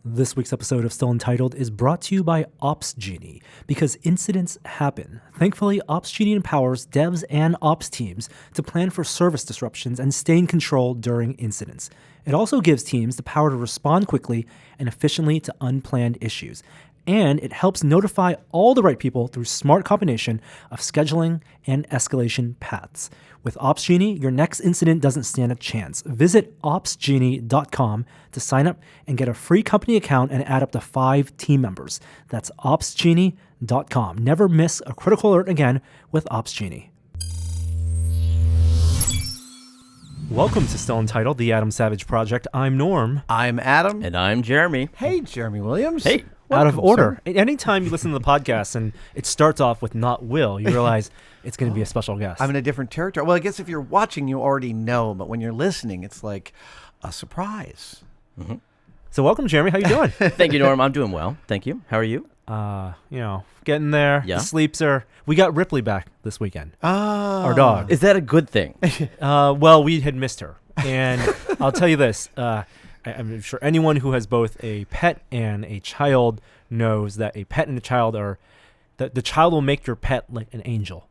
This week's episode of Still Untitled is brought to you by Ops Genie, because incidents happen. Thankfully, Ops Genie empowers devs and ops teams to plan for service disruptions and stay in control during incidents. It also gives teams the power to respond quickly and efficiently to unplanned issues. And it helps notify all the right people through smart combination of scheduling and escalation paths. With Ops Genie, your next incident doesn't stand a chance. Visit opsgenie.com to sign up and get a free company account and add up to 5 team members. That's opsgenie.com. Never miss a critical alert again with Ops Genie. Welcome to Still Untitled, the Adam Savage Project. I'm Norm. I'm Adam. And I'm Jeremy. Hey, Jeremy Williams. Hey. Out of order. Sir. Anytime you listen to the podcast and it starts off with not Will, you realize it's going to be a special guest. I'm in a different territory. Well, I guess if you're watching, you already know, but when you're listening, it's like a surprise. Mm-hmm. So welcome, Jeremy. How you doing? Thank you, Norm. I'm doing well. Thank you. How are you? Getting there. Yeah. The sleeps are... We got Ripley back this weekend. Our Oh. dog. Is that a good thing? Well, we had missed her. And I'll tell you this. I'm sure anyone who has both a pet and a child knows that a pet and a child are... The child will make your pet like an angel.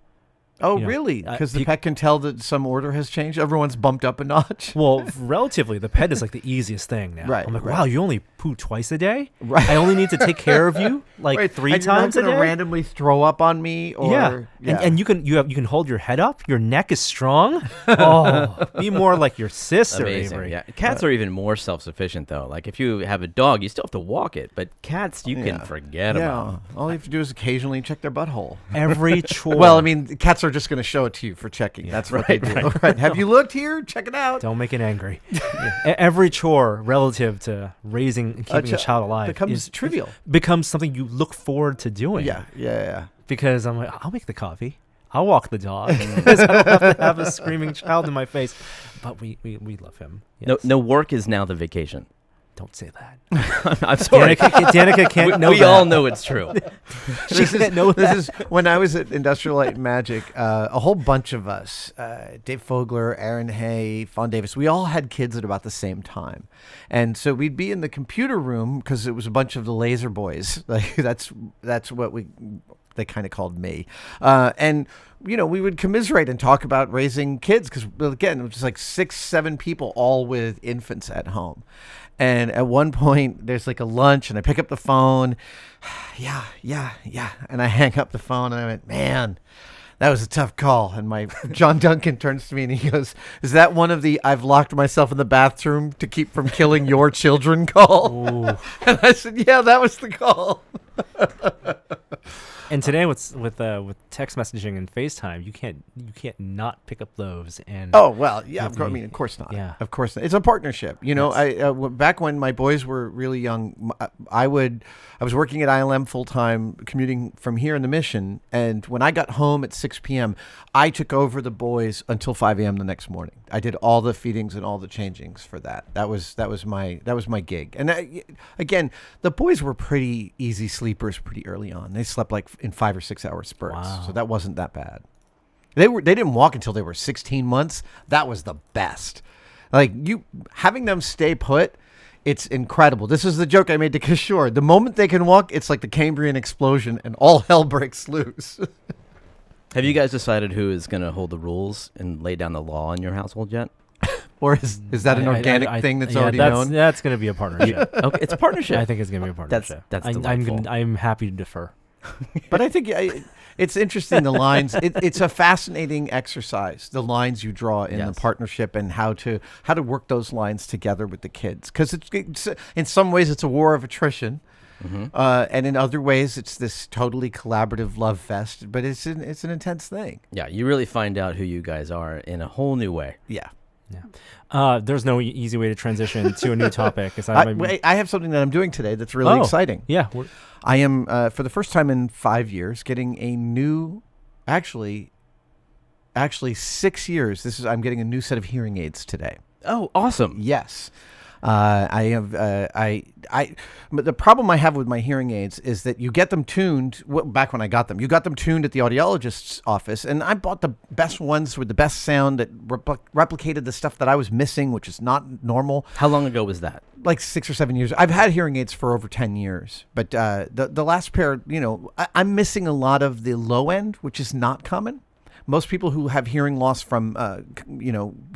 Oh, You know, really? Because the pet can tell that some order has changed? Everyone's bumped up a notch? Well, relatively, the pet is like the easiest thing now. Right, I'm like, right. wow, you only poo twice a day? Right. I only need to take care of you like Wait, 3 and times you're a not day? gonna randomly throw up on me? Or, And you can hold your head up. Your neck is strong. Oh, be more like your sister, Amazing. Avery. Yeah. Cats are even more self-sufficient, though. Like, if you have a dog, you still have to walk it. But cats, you can forget about. All you have to do is occasionally check their butthole. Every chore. Well, I mean, cats are just going to show it to you for checking. That's what they do. Right. Have you looked here? Check it out. Don't make it angry. Every chore relative to raising and keeping a child alive becomes trivial. Becomes something you look forward to doing. Yeah. Because I'm like, I'll make the coffee. I'll walk the dog. Because I don't have to have a screaming child in my face. But we love him. Yes. No work is now the vacation. Don't say that. I'm sorry. Danica can't know we that. all know it's true. She can't know that. This is when I was at Industrial Light and Magic. A whole bunch of us, Dave Fogler, Aaron Hay, Fawn Davis, we all had kids at about the same time, and so we'd be in the computer room because it was a bunch of the laser boys. Like that's what they kind of called me, and we would commiserate and talk about raising kids because, again, it was just like 6-7 people all with infants at home. And at one point, there's like a lunch, and I pick up the phone. Yeah. And I hang up the phone, and I went, man, that was a tough call. And my John Duncan turns to me, and he goes, is that one of the I've locked myself in the bathroom to keep from killing your children call? And I said, yeah, that was the call. And today with text messaging and FaceTime, you can't not pick up those. And oh well, yeah. Of course not. Yeah, of course not. It's a partnership. I back when my boys were really young, I was working at ILM full time, commuting from here in the Mission, and when I got home at 6 p.m., I took over the boys until 5 a.m. the next morning. I did all the feedings and all the changings for that. That was my gig. And again, the boys were pretty easy sleepers pretty early on. They slept like in 5 or 6 hour spurts. Wow. So that wasn't that bad. They didn't walk until they were 16 months. That was the best. Like having them stay put, it's incredible. This is the joke I made to Kishore. The moment they can walk, it's like the Cambrian explosion and all hell breaks loose. Have you guys decided who is going to hold the rules and lay down the law in your household yet? Or is that an organic thing that's already known? That's going to be a partnership. Okay, it's a partnership. I think it's going to be a partnership. That's delightful. I'm happy to defer. But I think it's interesting, the lines. It's a fascinating exercise, the lines you draw in the partnership and how to work those lines together with the kids. Because it's in some ways it's a war of attrition. Mm-hmm. And in other ways, it's this totally collaborative love fest. But it's an intense thing. Yeah, you really find out who you guys are in a whole new way. Yeah. There's no easy way to transition to a new topic. I have something that I'm doing today that's really exciting. Yeah. I am, for the first time in 5 years, getting a new, actually 6 years. I'm getting a new set of hearing aids today. Oh, awesome. Yes. I have but the problem I have with my hearing aids is that you get them tuned. Back when I got them, you got them tuned at the audiologist's office, and I bought the best ones with the best sound that replicated the stuff that I was missing, which is not normal. How long ago was that? Like 6 or 7 years. I've had hearing aids for over 10 years, but the last pair, I'm missing a lot of the low end, which is not common. Most people who have hearing loss from,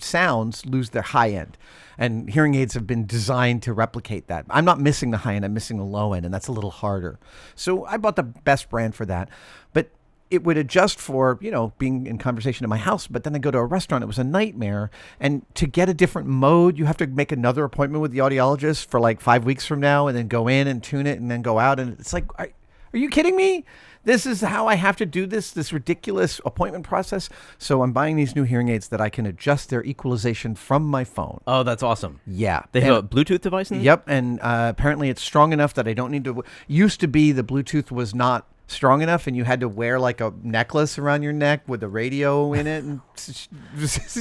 sounds lose their high end. And hearing aids have been designed to replicate that. I'm not missing the high end, I'm missing the low end, and that's a little harder. So I bought the best brand for that. But it would adjust for, being in conversation in my house. But then I go to a restaurant, it was a nightmare. And to get a different mode, you have to make another appointment with the audiologist for like 5 weeks from now, and then go in and tune it and then go out. And it's like, are you kidding me? This is how I have to do this ridiculous appointment process. So I'm buying these new hearing aids that I can adjust their equalization from my phone. Oh, that's awesome. Yeah. They have a Bluetooth device in them? Yep. And apparently it's strong enough that I don't need to. Used to be the Bluetooth was not strong enough and you had to wear like a necklace around your neck with a radio in it. And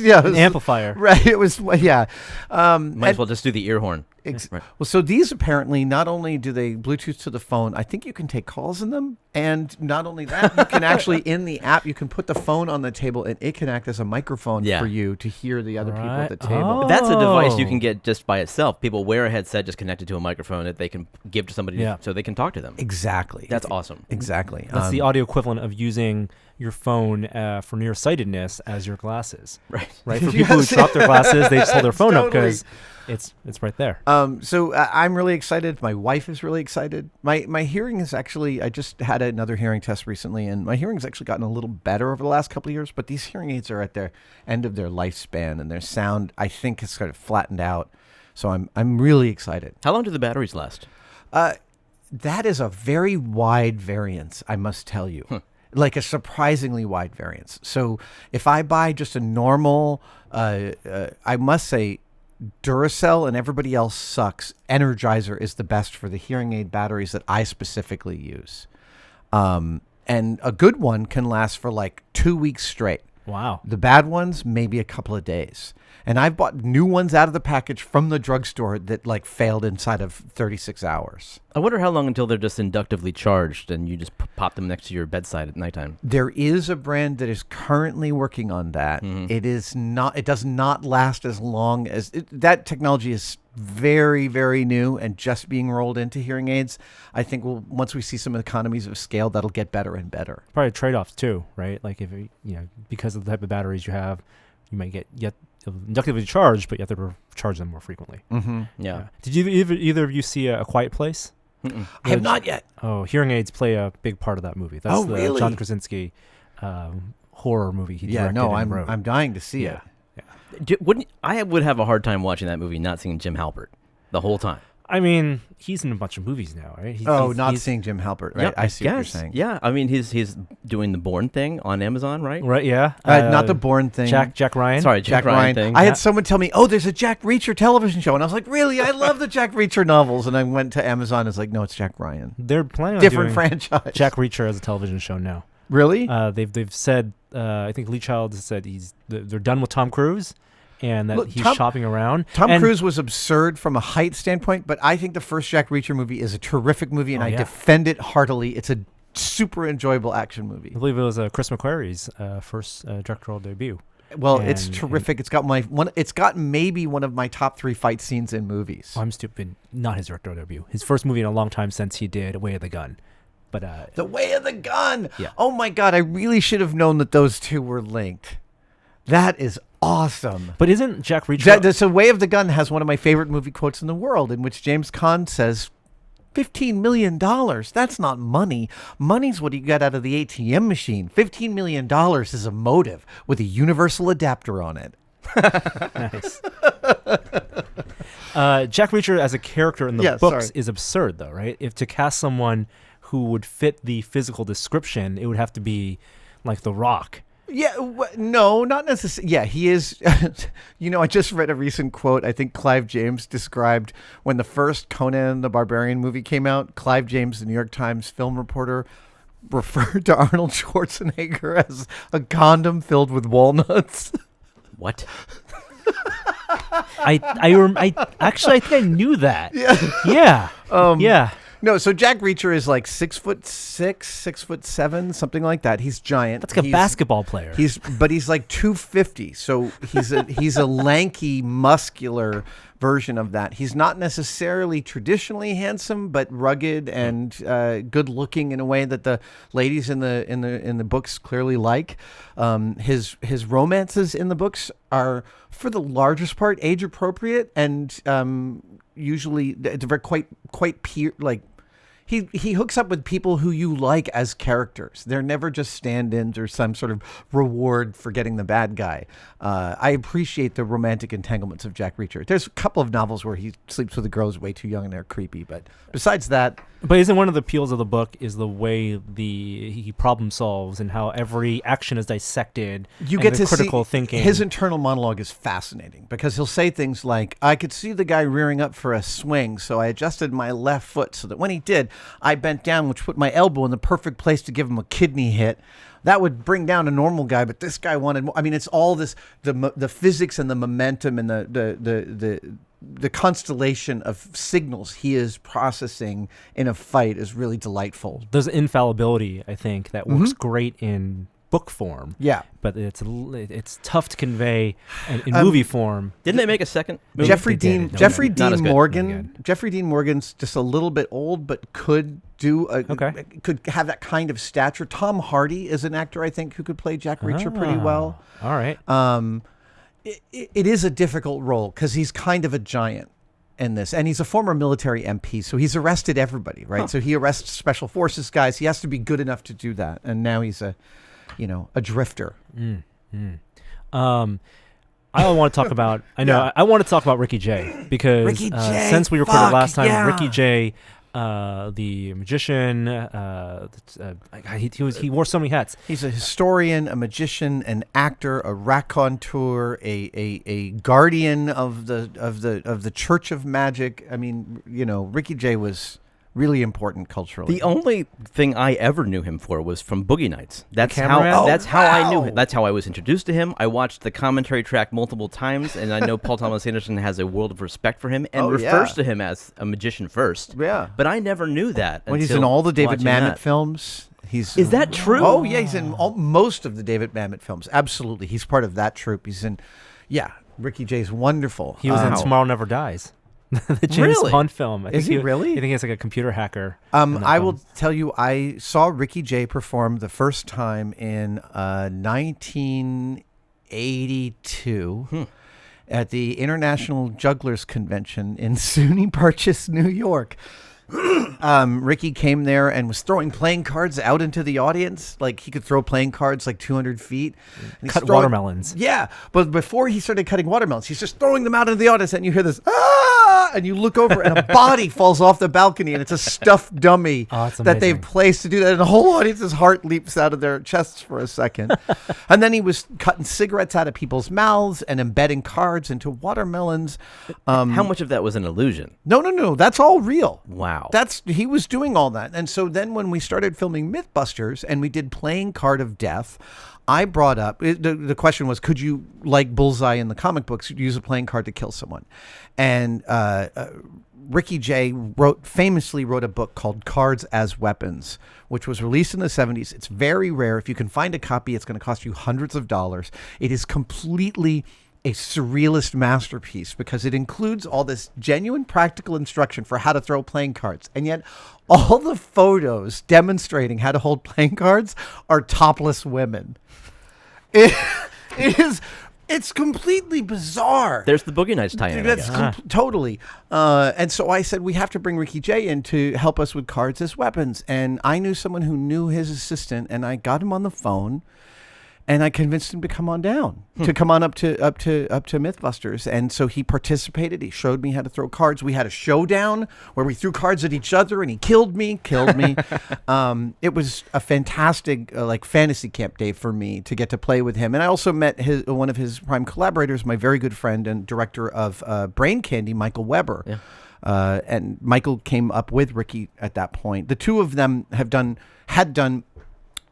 an amplifier. Right. It was, yeah. Might as well just do the ear horn. Right. Well, so these apparently not only do they Bluetooth to the phone, I think you can take calls in them. And not only that, you can actually, in the app, you can put the phone on the table and it can act as a microphone for you to hear the other people at the table. Oh. That's a device you can get just by itself. People wear a headset just connected to a microphone that they can give to somebody so they can talk to them. Exactly. That's awesome. Exactly. That's the audio equivalent of using your phone for nearsightedness as your glasses. Right. For people who drop their glasses, they just hold their phone up Totally. because it's right there. So I'm really excited. My wife is really excited. My hearing is actually, I just had another hearing test recently, and my hearing's actually gotten a little better over the last couple of years, but these hearing aids are at their end of their lifespan, and their sound, I think, has sort of flattened out. So I'm really excited. How long do the batteries last? That is a very wide variance, I must tell you. Like a surprisingly wide variance. So if I buy just a normal, I must say, Duracell and everybody else sucks. Energizer is the best for the hearing aid batteries that I specifically use. And a good one can last for like 2 weeks straight. Wow. The bad ones, maybe a couple of days. And I've bought new ones out of the package from the drugstore that like failed inside of 36 hours. I wonder how long until they're just inductively charged and you just pop them next to your bedside at nighttime. There is a brand that is currently working on that. Mm-hmm. It does not last as long as that technology is very, very new and just being rolled into hearing aids. I think once we see some economies of scale, that'll get better and better. Probably trade-offs too, right? Like if because of the type of batteries you have, you might get inductively charged, but you have to charge them more frequently. Mm-hmm. Yeah. Did either of you see A Quiet Place? Mm-mm. I have not yet. Oh, hearing aids play a big part of that movie. That's the really? John Krasinski horror movie he directed and wrote. I'm dying to see it. Yeah. I would have a hard time watching that movie not seeing Jim Halpert the whole time. I mean, he's in a bunch of movies now, right? Not seeing Jim Halpert, right? Yeah, I see what you're saying. Yeah, I mean, he's doing the Bourne thing on Amazon, right? Right, yeah. Not the Bourne thing. Jack Ryan. Sorry, Jack Ryan thing. I had someone tell me, there's a Jack Reacher television show. And I was like, really? I love the Jack Reacher novels. And I went to Amazon and was like, no, it's Jack Ryan. They're planning on different doing franchise. Jack Reacher as a television show now. Really? They've said, I think Lee Child said they're done with Tom Cruise. And that he's shopping around. Tom Cruise was absurd from a height standpoint, but I think the first Jack Reacher movie is a terrific movie, and I defend it heartily. It's a super enjoyable action movie. I believe it was Chris McQuarrie's first directorial debut. Well, it's terrific. It's got maybe one of my top 3 fight scenes in movies. Oh, I'm stupid. Not his directorial debut. His first movie in a long time since he did Way of the Gun. But The Way of the Gun. Yeah. Oh my God! I really should have known that those two were linked. That is awesome. But isn't Jack Reacher... So Way of the Gun has one of my favorite movie quotes in the world, in which James Caan says, $15 million, that's not money. Money's what you get out of the ATM machine. $15 million is a motive with a universal adapter on it. Nice. Jack Reacher as a character in the books is absurd, though, right? If to cast someone who would fit the physical description, it would have to be like The Rock. Yeah, no, not necessarily. Yeah, he is. I just read a recent quote. I think Clive James described when the first Conan the Barbarian movie came out. Clive James, the New York Times film reporter, referred to Arnold Schwarzenegger as a condom filled with walnuts. What? I think I knew that. Yeah. Yeah. No, so Jack Reacher is like 6'6", 6'7", something like that. He's giant. That's like a basketball player. He's like 250. So he's a lanky, muscular version of that. He's not necessarily traditionally handsome, but rugged and good looking in a way that the ladies in the books clearly like. His romances in the books are, for the largest part, age appropriate and usually it's very quite like. He hooks up with people who you like as characters. They're never just stand-ins or some sort of reward for getting the bad guy. I appreciate the romantic entanglements of Jack Reacher. There's a couple of novels where he sleeps with a girl who's way too young and they're creepy, but besides that... But isn't one of the appeals of the book is the way he problem solves and how every action is dissected? You get to critical see thinking. His internal monologue is fascinating because he'll say things like, "I could see the guy rearing up for a swing, so I adjusted my left foot so that when he did, I bent down, which put my elbow in the perfect place to give him a kidney hit. That would bring down a normal guy, but this guy wanted more." I mean, it's all this the physics and the momentum and the constellation of signals he is processing in a fight is really delightful. There's infallibility, I think, that works great in book form. Yeah, but it's tough to convey in movie form. Didn't they make a second movie? Jeffrey Dean Morgan. Good. Jeffrey Dean Morgan's just a little bit old, but could could have that kind of stature. Tom Hardy is an actor, I think, who could play Jack Reacher pretty well. All right. It is a difficult role because he's kind of a giant in this, and he's a former military MP, so he's arrested everybody, right? So he arrests special forces guys. He has to be good enough to do that, and now he's a drifter. I want to talk about. I want to talk about Ricky Jay because Ricky Jay, since we recorded last time, yeah. Ricky Jay, the magician, he wore so many hats. He's a historian, a magician, an actor, a raconteur, a guardian of the Church of Magic. I mean, Ricky Jay was really important culturally. The only thing I ever knew him for was from Boogie Nights. That's how wow. I knew him. That's how I was introduced to him. I watched the commentary track multiple times, and I know Paul Thomas Anderson has a world of respect for him and refers to him as a magician first. Yeah. But I never knew that. Well, he's in all the David Mamet films. Is that true? Oh, yeah. He's in most of the David Mamet films. Absolutely. He's part of that troupe. He's in, Ricky Jay's wonderful. He was in Tomorrow Never Dies. The James Bond film. Is he really? I think he's like a computer hacker. I will tell you, I saw Ricky Jay perform the first time in 1982 at the International Jugglers Convention in SUNY Purchase, New York. Ricky came there and was throwing playing cards out into the audience. Like he could throw playing cards like 200 feet. Cut watermelons. Yeah. But before he started cutting watermelons, he's just throwing them out into the audience and you hear this, and you look over and a body falls off the balcony and it's a stuffed dummy that they've placed to do that. And the whole audience's heart leaps out of their chests for a second. And then he was cutting cigarettes out of people's mouths and embedding cards into watermelons. How much of that was an illusion? No. That's all real. Wow. He was doing all that. And so then when we started filming Mythbusters and we did Playing Card of Death, I brought up, the question was, could you, like Bullseye in the comic books, use a playing card to kill someone? And Ricky Jay famously wrote a book called Cards as Weapons, which was released in the 70s. It's very rare. If you can find a copy, it's going to cost you hundreds of dollars. It is completely a surrealist masterpiece because it includes all this genuine practical instruction for how to throw playing cards. And yet all the photos demonstrating how to hold playing cards are topless women. It's completely bizarre. There's the Boogie Nights tie-in. That's totally. And so I said, we have to bring Ricky Jay in to help us with Cards as Weapons. And I knew someone who knew his assistant, and I got him on the phone. And I convinced him to come on down, to come on up to Mythbusters. And so he participated. He showed me how to throw cards. We had a showdown where we threw cards at each other, and he killed me. It was a fantastic fantasy camp day for me to get to play with him. And I also met one of his prime collaborators, my very good friend and director of Brain Candy, Michael Weber. Yeah. And Michael came up with Ricky at that point. The two of them had done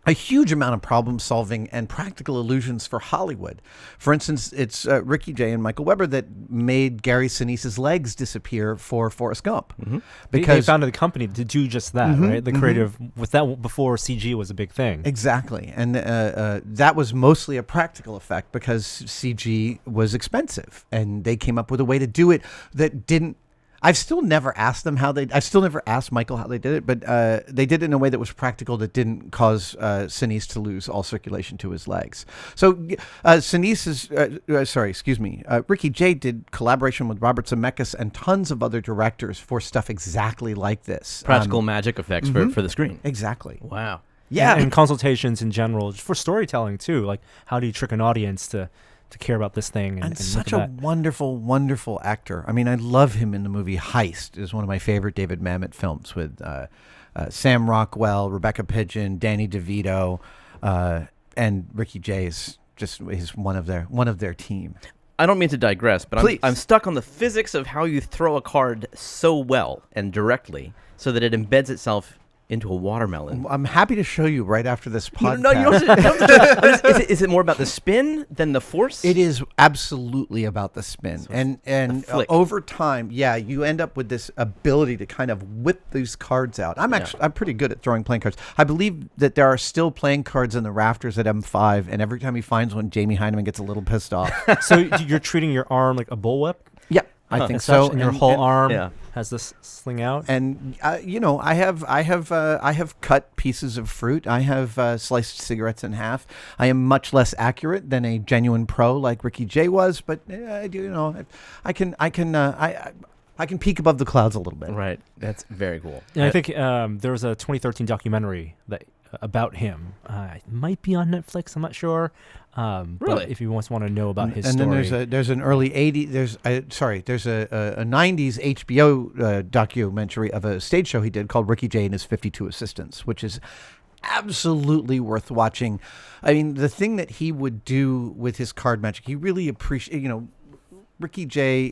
a huge amount of problem solving and practical illusions for Hollywood. For instance, it's Ricky Jay and Michael Weber that made Gary Sinise's legs disappear for Forrest Gump. Because they founded a company to do just that, right? The creative, with that before CG was a big thing. Exactly. And that was mostly a practical effect because CG was expensive. And they came up with a way to do it that didn't. I've still never asked Michael how they did it, but they did it in a way that was practical that didn't cause Sinise to lose all circulation to his legs. So Ricky Jay did collaboration with Robert Zemeckis and tons of other directors for stuff exactly like this. Practical magic effects for the screen. Exactly. Wow. Yeah. And consultations in general for storytelling too. Like, how do you trick an audience to care about this thing? And such a wonderful, wonderful actor. I mean, I love him in the movie Heist. It's one of my favorite David Mamet films with Sam Rockwell, Rebecca Pidgeon, Danny DeVito, and Ricky Jay is one of their team. I don't mean to digress, but Please. I'm stuck on the physics of how you throw a card so well and directly so that it embeds itself into a watermelon. I'm happy to show you right after this podcast. No, you don't have to. Is it more about the spin than the force? It is absolutely about the spin. So and over time, you end up with this ability to kind of whip these cards out. I'm pretty good at throwing playing cards. I believe that there are still playing cards in the rafters at M5, and every time he finds one, Jamie Heineman gets a little pissed off. So you're treating your arm like a bullwhip? Yeah, I think so. And your whole arm has this sling out. And I have cut pieces of fruit. I have sliced cigarettes in half. I am much less accurate than a genuine pro like Ricky Jay was, but I can peek above the clouds a little bit. Right. That's very cool. And I think there was a 2013 documentary about him. It might be on Netflix. I'm not sure. Really? But if you want to know about his story. And then there's an early 80s, there's a 90s HBO documentary of a stage show he did called Ricky Jay and His 52 Assistants, which is absolutely worth watching. I mean, the thing that he would do with his card magic, he really appreciated, Ricky Jay,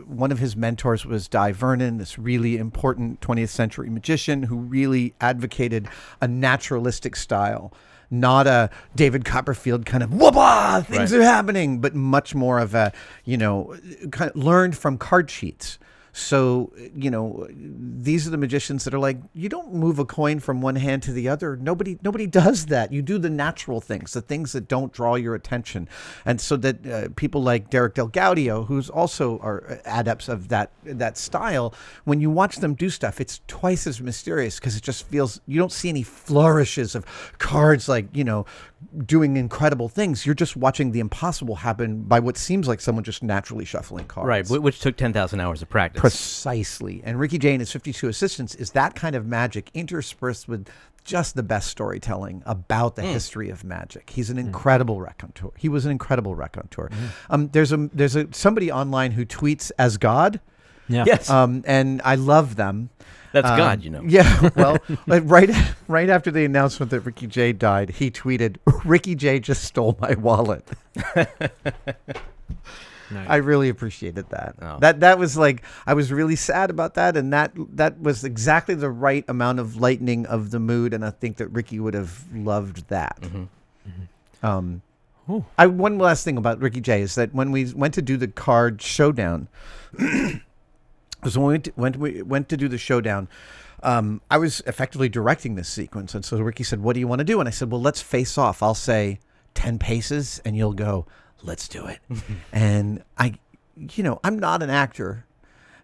one of his mentors was Di Vernon, this really important 20th century magician who really advocated a naturalistic style. Not a David Copperfield kind of whoop-ah, things are happening, but much more of a, kind of learned from card sheets. So, these are the magicians that are like, you don't move a coin from one hand to the other. Nobody does that. You do the natural things, the things that don't draw your attention. And so that people like Derek Del Gaudio, who's also are adepts of that style, when you watch them do stuff, it's twice as mysterious because it just feels, you don't see any flourishes of cards like, doing incredible things. You're just watching the impossible happen by what seems like someone just naturally shuffling cards. Right, which took 10,000 hours of practice. Precisely. And Ricky Jay and His 52 Assistants is that kind of magic interspersed with just the best storytelling about the history of magic. He's an incredible raconteur. He was an incredible raconteur. There's somebody online who tweets as God. Yeah. Yes. And I love them. That's God, Yeah, well, right after the announcement that Ricky Jay died, he tweeted, "Ricky Jay just stole my wallet." Nice. I really appreciated that. Oh. That was like, I was really sad about that, and that was exactly the right amount of lightening of the mood, and I think that Ricky would have loved that. One last thing about Ricky Jay is that when we went to do the card showdown, because when we went to do the showdown, I was effectively directing this sequence. And so Ricky said, "What do you want to do?" And I said, "Well, let's face off. I'll say 10 paces and you'll go, 'Let's do it.'" And I'm not an actor,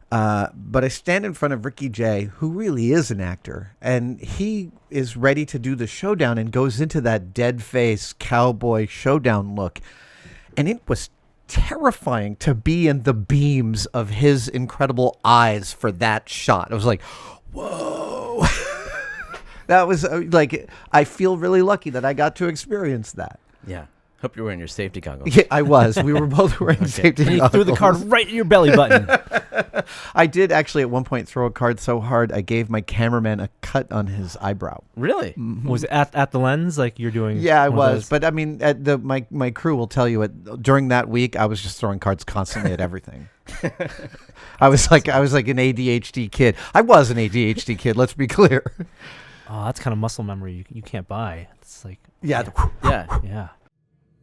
but I stand in front of Ricky Jay, who really is an actor. And he is ready to do the showdown and goes into that dead face cowboy showdown look. And it was terrifying to be in the beams of his incredible eyes for that shot. I was like, whoa. That was I feel really lucky that I got to experience that. Yeah. Hope you're wearing your safety goggles. Yeah, I was. We were both wearing safety goggles. And you threw the card right in your belly button. I did actually at one point throw a card so hard I gave my cameraman a cut on his eyebrow. Really? Was it at the lens like you're doing? Yeah, I was. But I mean, my crew will tell you during that week I was just throwing cards constantly at everything. I was like an ADHD kid. I was an ADHD kid. Let's be clear. Oh, that's kind of muscle memory you can't buy. It's like Yeah. yeah.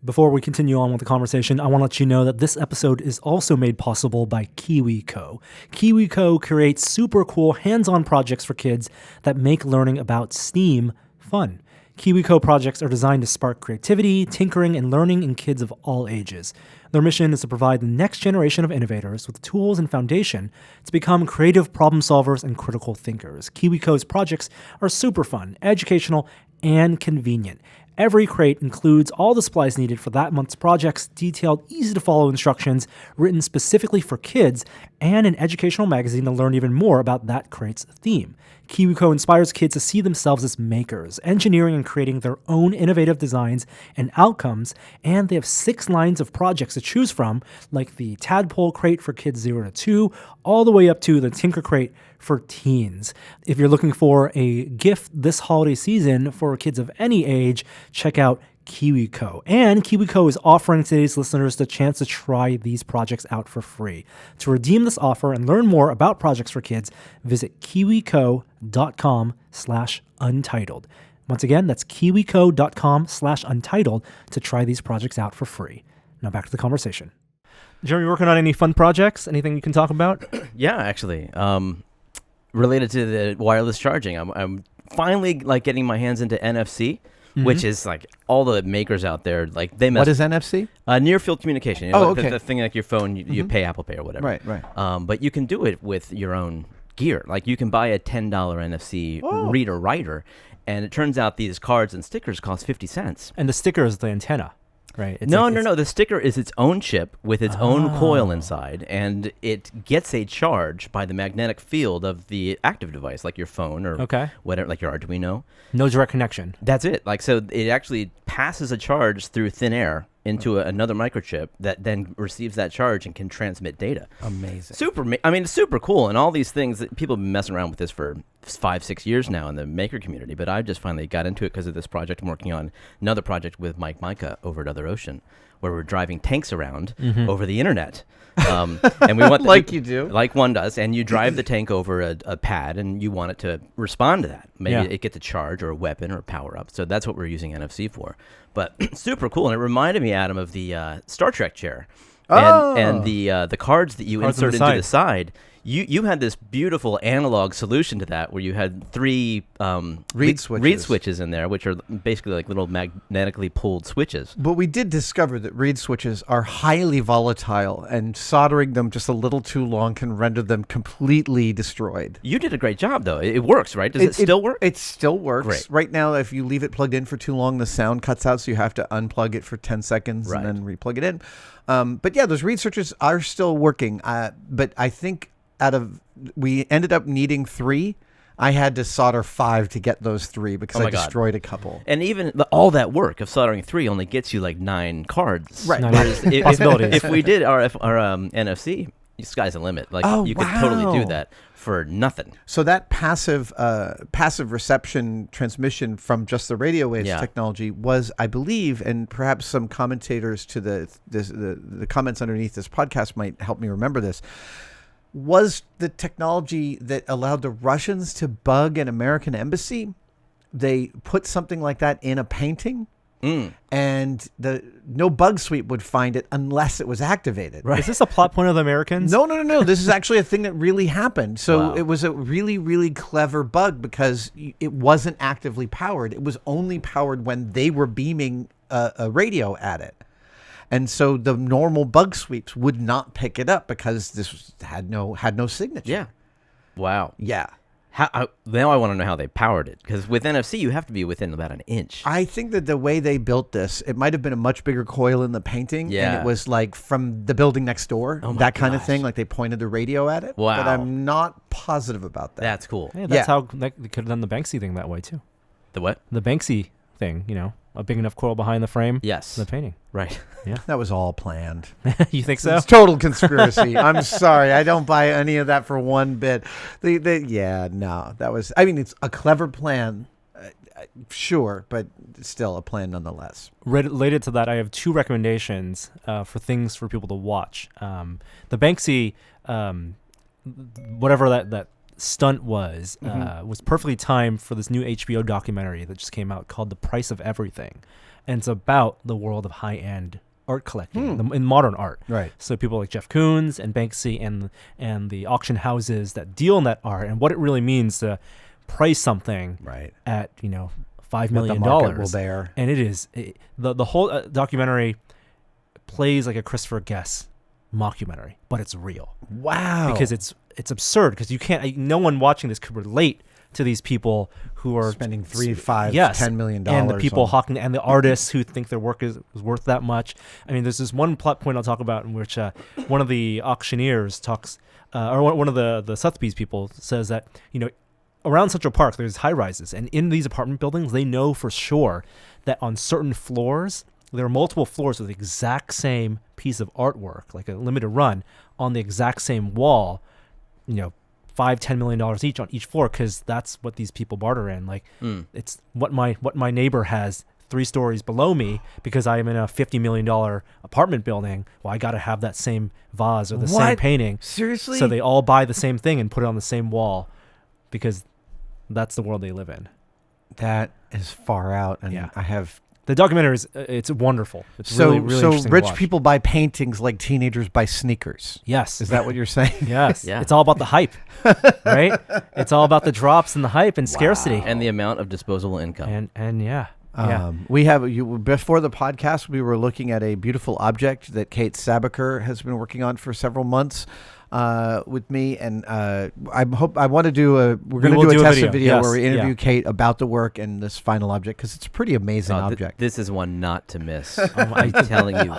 Before we continue on with the conversation, I want to let you know that this episode is also made possible by Kiwi Co. Kiwi Co creates super cool hands-on projects for kids that make learning about STEAM fun. Kiwi Co projects are designed to spark creativity, tinkering, and learning in kids of all ages. Their mission is to provide the next generation of innovators with the tools and foundation to become creative problem solvers and critical thinkers. Kiwi Co's projects are super fun, educational, and convenient. Every crate includes all the supplies needed for that month's projects, detailed, easy-to-follow instructions written specifically for kids, and an educational magazine to learn even more about that crate's theme. Kiwi Co inspires kids to see themselves as makers, engineering and creating their own innovative designs and outcomes, and they have 6 lines of projects to choose from, like the Tadpole Crate for kids 0 to 2, all the way up to the Tinker Crate for teens. If you're looking for a gift this holiday season for kids of any age, check out Kiwi Co. And Kiwi Co is offering today's listeners the chance to try these projects out for free. To redeem this offer and learn more about projects for kids, visit kiwico.com/untitled. Once again, that's kiwico.com/untitled to try these projects out for free. Now back to the conversation. Jeremy, working on any fun projects? Anything you can talk about? Yeah, actually. Related to the wireless charging, I'm finally like getting my hands into NFC. Which is like all the makers out there, like they mess. What is NFC? Near field communication. You know, the thing like your phone, you pay Apple Pay or whatever. Right. But you can do it with your own gear. Like you can buy a $10 NFC reader writer, and it turns out these cards and stickers cost 50 cents. And the sticker is the antenna, right? No. The sticker is its own chip with its own coil inside, and it gets a charge by the magnetic field of the active device, like your phone or whatever, like your Arduino. No direct connection. That's it. Like, so it actually passes a charge through thin air into another microchip that then receives that charge and can transmit data. Amazing. It's super cool. And all these things that people have been messing around with this for 5-6 years now in the maker community. But I just finally got into it because of this project. I'm working on another project with Mike Micah over at Other Ocean, where we're driving tanks around over the internet. And we want you do, like one does, and you drive the tank over a pad, and you want it to respond to that. Maybe it gets a charge or a weapon or a power up. So that's what we're using NFC for. But super cool, and it reminded me, Adam, of the Star Trek chair and the cards that you insert into the side. You had this beautiful analog solution to that, where you had 3 reed switches in there, which are basically like little magnetically pulled switches. But we did discover that reed switches are highly volatile, and soldering them just a little too long can render them completely destroyed. You did a great job, though. It works, right? Does it still work? It still works. Great. Right now, if you leave it plugged in for too long, the sound cuts out, so you have to unplug it for 10 seconds and then replug it in. But yeah, those reed switches are still working. But I think we ended up needing 3. I had to solder 5 to get those 3 because I destroyed a couple. And even all that work of soldering 3 only gets you like 9 cards. Right. Whereas if we did our NFC, sky's the limit. Like you could totally do that for nothing. So that passive reception transmission from just the radio waves technology was, I believe, and perhaps some commentators to the comments underneath this podcast might help me remember this, was the technology that allowed the Russians to bug an American embassy. They put something like that in a painting, and no bug sweep would find it unless it was activated. Right. Is this a plot point of the Americans? No. This is actually a thing that really happened. So it was a really, really clever bug because it wasn't actively powered. It was only powered when they were beaming a radio at it. And so the normal bug sweeps would not pick it up because this had no signature. Yeah. Wow. Yeah. Now I want to know how they powered it, because with NFC you have to be within about an inch. I think that the way they built this, it might have been a much bigger coil in the painting, and it was like from the building next door, that kind of thing. Like they pointed the radio at it. Wow. But I'm not positive about that. That's cool. Yeah, that's how they could have done the Banksy thing that way too. The what? The Banksy thing, a big enough coil behind the frame. Yes. The painting. Right. Yeah. That was all planned. You think so? It's total conspiracy. I'm sorry. I don't buy any of that for one bit. That was, it's a clever plan. Sure, but still a plan nonetheless. Related to that, I have 2 recommendations for things for people to watch. The Banksy, whatever that stunt was perfectly timed for this new HBO documentary that just came out called The Price of Everything. And it's about the world of high-end art collecting in modern art. Right. So people like Jeff Koons and Banksy and the auction houses that deal in that art and what it really means to price something at, $5 million. What the market will bear. And it is the whole documentary plays like a Christopher Guest mockumentary, but it's real. Wow. Because it's absurd because you can't. No one watching this could relate to these people who are spending $3, $5, $10 million, and the people hawking and the artists who think their work is worth that much. I mean, there's this one plot point I'll talk about in which one of the auctioneers talks, or one of the Sotheby's people says that around Central Park there's high rises, and in these apartment buildings they know for sure that on certain floors there are multiple floors with the exact same piece of artwork, like a limited run, on the exact same wall. $5-10 million each on each floor, because that's what these people barter in. Like it's what my neighbor has 3 stories below me because I am in a $50 million apartment building. Well, I got to have that same vase or the same painting. Seriously? So they all buy the same thing and put it on the same wall because that's the world they live in. That is far out, and I have. The documentary it's wonderful. It's really interesting rich to watch. people buy paintings like teenagers buy sneakers. Yes. Is that what you're saying? Yes. Yeah. It's all about the hype, right? It's all about the drops and the hype and scarcity. And the amount of disposable income. And yeah. We have before the podcast, we were looking at a beautiful object that Kate Sabaker has been working on for several months with me, and we're going to do a test video where we interview Kate about the work and this final object, because it's a pretty amazing object. This is one not to miss. I'm telling you,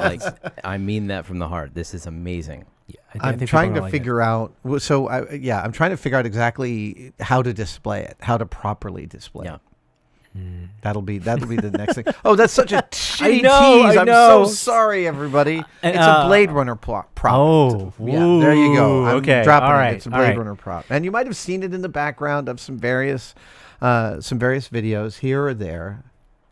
I mean that from the heart. This is amazing. Yeah, I'm trying to figure out. So I'm trying to figure out exactly how to display it, how to properly display it. That'll be the next thing. Oh, that's such a shitty tease. I'm so sorry, everybody. It's a Blade Runner prop. Oh, yeah, there you go. I'm dropping all right, it. It's a Blade Runner prop, and you might have seen it in the background of some various videos here or there.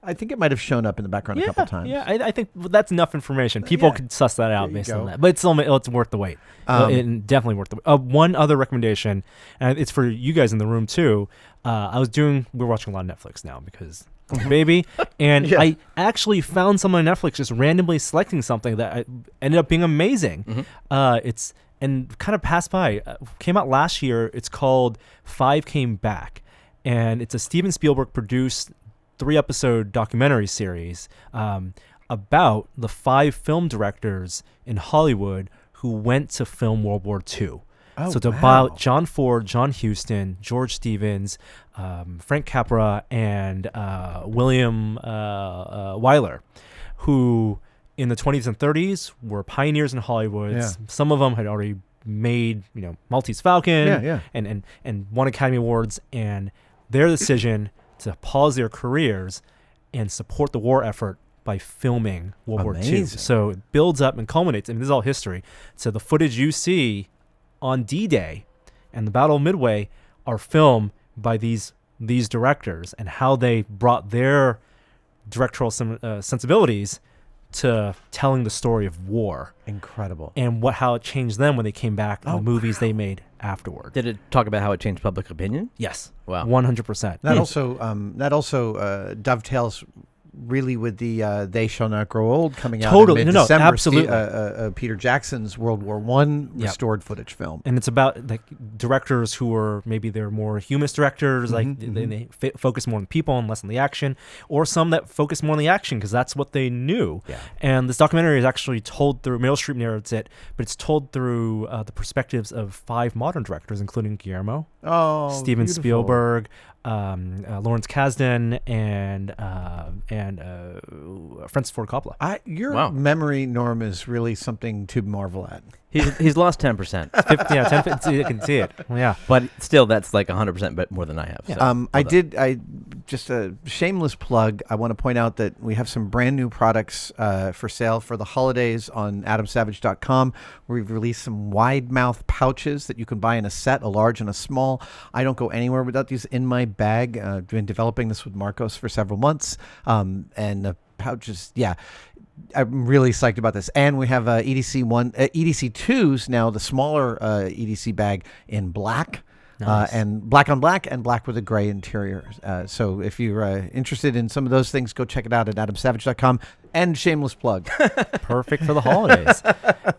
I think it might have shown up in the background a couple times. Yeah, I think that's enough information. People could suss that out based on that. But it's worth the wait. Definitely worth the wait. One other recommendation, and it's for you guys in the room too. We're watching a lot of Netflix now because baby, and I actually found something on Netflix just randomly selecting something that ended up being amazing. It's and kind of passed by. Came out last year. It's called 5 Came Back, and it's a Steven Spielberg produced 3-episode documentary series about the 5 film directors in Hollywood who went to film World War II. So it's about John Ford, John Huston, George Stevens, Frank Capra, and William Wyler, who in the 20s and 30s were pioneers in Hollywood. Yeah. Some of them had already made, Maltese Falcon and won Academy Awards, and their decision to pause their careers and support the war effort by filming World War II. So it builds up and culminates. I mean, this is all history. So the footage you see on D-Day and the Battle of Midway are filmed by these directors, and how they brought their directorial sensibilities to telling the story of war. Incredible. And how it changed them when they came back in the movies they made afterward. Did it talk about how it changed public opinion? Yes. Wow. 100%. That also dovetails really with the They Shall Not Grow Old coming out Totally. in mid-December. Absolutely. Peter Jackson's World War I restored footage film. And it's about directors who are they're more humanist directors, they focus more on people and less on the action, or some that focus more on the action because that's what they knew. Yeah. And this documentary is actually told through, Meryl Streep narrates it, but it's told through the perspectives of 5 modern directors, including Guillermo, Steven Spielberg, Lawrence Kasdan, and Francis Ford Coppola. Your memory, Norm, is really something to marvel at. He's lost 10%. 10%. You can see it. Yeah, but still, that's like 100%, but more than I have. So. I just a shameless plug. I want to point out that we have some brand new products for sale for the holidays on AdamSavage.com. We've released some wide mouth pouches that you can buy in a set, a large and a small. I don't go anywhere without these in my bag. I've been developing this with Marcos for several months, and the pouches, I'm really psyched about this. And we have EDC 2s now, the smaller EDC bag in black. Nice. and black on black and black with a gray interior. So if you're interested in some of those things, go check it out at adamsavage.com. And shameless plug. Perfect for the holidays.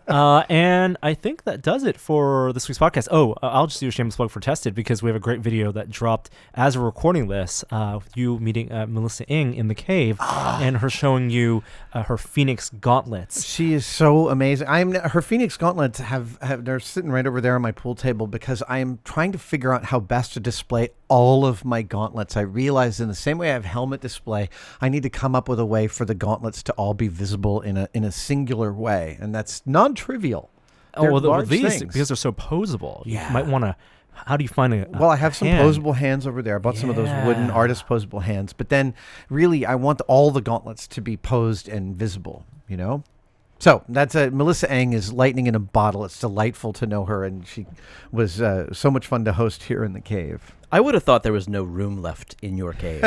And I think that does it for this week's podcast. Oh, I'll just do a shameless plug for Tested because we have a great video that dropped as we're recording this, with you meeting Melissa Ng in the cave and her showing you her Phoenix gauntlets. She is so amazing. Her Phoenix gauntlets they're sitting right over there on my pool table because I am trying to figure out how best to display all of my gauntlets. I realize in the same way I have helmet display, I need to come up with a way for the gauntlets to all be visible in a singular way, and that's non-trivial. Well, these, things. because they're so posable, you might want to. How do you find a Well, I have some hand? posable hands over there. I bought some of those wooden artist posable hands, but then really I want all the gauntlets to be posed and visible, you know? So that's Melissa Ng is lightning in a bottle. It's delightful to know her, and she was so much fun to host here in the cave. I would have thought there was no room left in your cave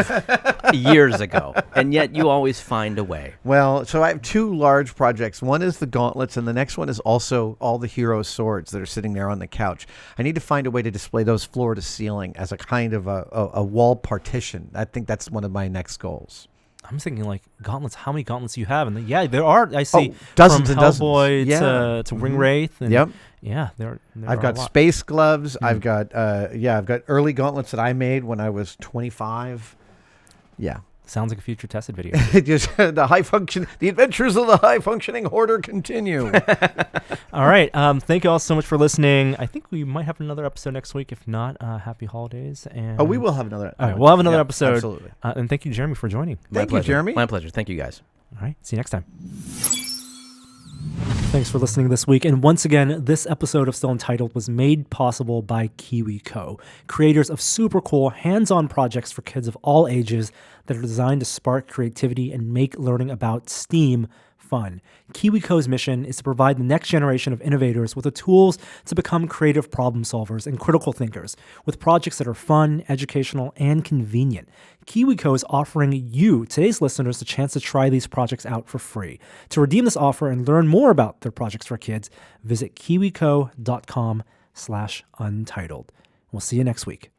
years ago, and yet you always find a way. Well, so I have two large projects. One is the gauntlets, and the next one is also all the hero swords that are sitting there on the couch. I need to find a way to display those floor to ceiling as a kind of a wall partition. I think that's one of my next goals. I'm thinking like gauntlets. How many gauntlets do you have? And there are. I see dozens from and dozens. Hellboy to Ring Wraith. And Yep. Yeah, there I've are got a lot. space gloves. I've got I've got early gauntlets that I made when I was 25. Yeah. Sounds like a future Tested video. Just the adventures of the high functioning hoarder continue. All right. Thank you all so much for listening. I think we might have another episode next week. If not, happy holidays. And We will have another. All right, we'll have another Yeah, episode. Absolutely. And thank you, Jeremy, for joining. Thank you, Jeremy. My pleasure. Thank you, guys. All right. See you next time. Thanks for listening this week. And once again, this episode of Still Untitled was made possible by Kiwi Co, creators of super cool hands-on projects for kids of all ages that are designed to spark creativity and make learning about STEAM fun. Kiwi Co's mission is to provide the next generation of innovators with the tools to become creative problem solvers and critical thinkers with projects that are fun, educational, and convenient. Kiwi Co is offering you, today's listeners, the chance to try these projects out for free. To redeem this offer and learn more about their projects for kids, visit kiwico.com/untitled. We'll see you next week.